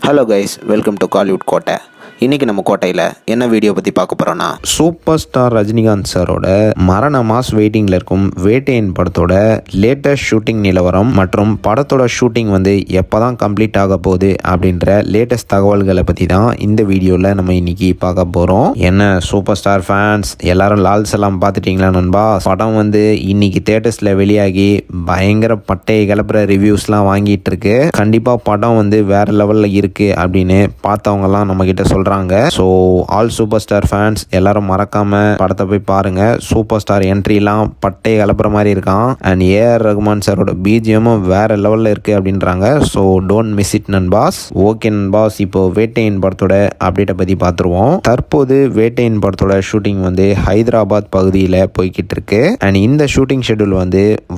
Hello guys, welcome to Kollywood கோட்டை. இன்றைக்கி நம்ம கோட்டையில் என்ன வீடியோ பற்றி பார்க்க போகிறோன்னா, சூப்பர் ஸ்டார் ரஜினிகாந்த் சாரோட மரண மாஸ் வெயிட்டிங்கில் இருக்கும் வேட்டையன் படத்தோட லேட்டஸ்ட் ஷூட்டிங் நிலவரம் மற்றும் படத்தோட ஷூட்டிங் எப்போ தான் கம்ப்ளீட் ஆக போகுது அப்படின்ற லேட்டஸ்ட் தகவல்களை பற்றி தான் இந்த வீடியோவில் நம்ம இன்றைக்கி பார்க்க போகிறோம். என்ன சூப்பர் ஸ்டார் ஃபேன்ஸ் எல்லாரும் லால் சலாம் பார்த்துட்டிங்களா நண்பா? படம் இன்னைக்கு தேட்டர்ஸில் வெளியாகி பயங்கர பட்டையை கிளப்புற ரிவ்யூஸ்லாம் வாங்கிட்டு இருக்கு. கண்டிப்பாக படம் வேறு லெவலில் இருக்குது அப்படின்னு பார்த்தவங்கலாம் நம்மக்கிட்ட சொல்கிறாங்க. So all super star fans எல்லாரும் மறக்காம படத்தை போய் பாருங்க. சூப்பர் ஸ்டார் என்ட்ரிலாம் பட்டை கலப்புற மாதிரி இருக்கான். அண்ட் ஏஆர் ரகுமான் சாரோட பிஜிஎம்மும் வேற லெவலில் இருக்கு அப்படின்றாங்க. ஸோ டோன்ட் மிஸ் இட் நண்பாஸ். ஓகே நண்பாஸ், இப்போ வேட்டையன் படத்தோட அப்டேட்டை பற்றி பார்த்துருவோம். தற்போது வேட்டையன் படத்தோட ஷூட்டிங் ஹைதராபாத் பகுதியில் போய்கிட்டு இருக்கு. அண்ட் இந்த ஷூட்டிங் ஷெட்யூல்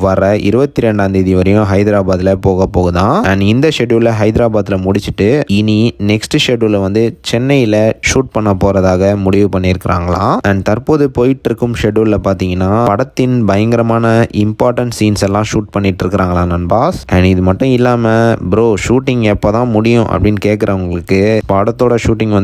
வர 22ஆம் தேதி வரையும் ஹைதராபாத்தில் போக போகுதான். அண்ட் இந்த ஷெட்யூலை ஹைதராபாத்தில் முடிச்சுட்டு இனி நெக்ஸ்ட் ஷெட்யூலை சென்னையில் ஷூட் பண்ண போறதாக முடிவு பண்ணியிருக்கிறாங்களாம். அண்ட் தற்போது போயிட்டு இருக்கும் ஷெட்யூல்ல பார்த்தீங்கன்னா படத்தின் பயங்கரமான இம்பார்ட்டன்ட் சீன்ஸ் எல்லாம் ஷூட் பண்ணிட்டு இருக்கிறாங்களா நண்பாஸ். அண்ட் இது மட்டும் இல்லாம ப்ரோ ஷூட்டிங் எப்போதான் முடியும் அப்படின்னு கேட்குறவங்களுக்கு படத்தோட ஷூட்டிங்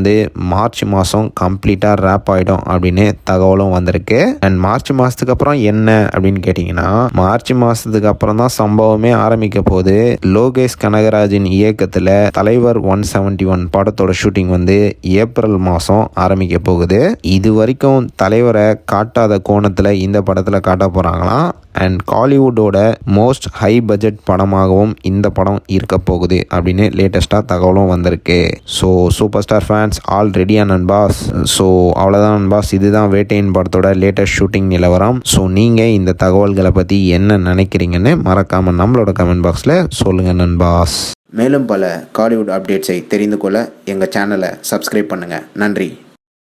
மார்ச் மாதம் கம்ப்ளீட்டாக ரேப் ஆகிடும் அப்படின்னு தகவலும் வந்திருக்கு. அண்ட் மார்ச் மாதத்துக்கு அப்புறம் என்ன அப்படின்னு கேட்டிங்கன்னா, மார்ச் மாதத்துக்கு அப்புறம் தான் சம்பவமே ஆரம்பிக்க போகுது. லோகேஷ் கனகராஜின் இயக்கத்தில் தலைவர் 171 படத்தோட ஷூட்டிங் ஏப்ரல் மாதம் ஆரம்பிக்க போகுது. இது வரைக்கும் தலைவரை காட்டாத கோணத்தில் இந்த படத்தில் காட்ட போகிறாங்களாம். அண்ட் காலிவுட்டோட மோஸ்ட் ஹை பட்ஜெட் படமாகவும் இந்த படம் இருக்க போகுது அப்படின்னு லேட்டஸ்ட்டாக தகவலும் வந்திருக்கு. So super star fans all ரெடியா நண்பாஸ்? ஸோ அவ்வளோதான் நண்பாஸ், இதுதான் வேட்டையன் படத்தோட லேட்டஸ்ட் ஷூட்டிங் நிலவரம். ஸோ நீங்கள் இந்த தகவல்களை பற்றி என்ன நினைக்கிறீங்கன்னு மறக்காமல் நம்மளோட கமெண்ட் பாக்ஸில் சொல்லுங்கள் நண்பாஸ். மேலும் பல காலிவுட் அப்டேட்ஸை தெரிந்து கொள்ள எங்கள் சேனலை சப்ஸ்கிரைப் பண்ணுங்கள். நன்றி.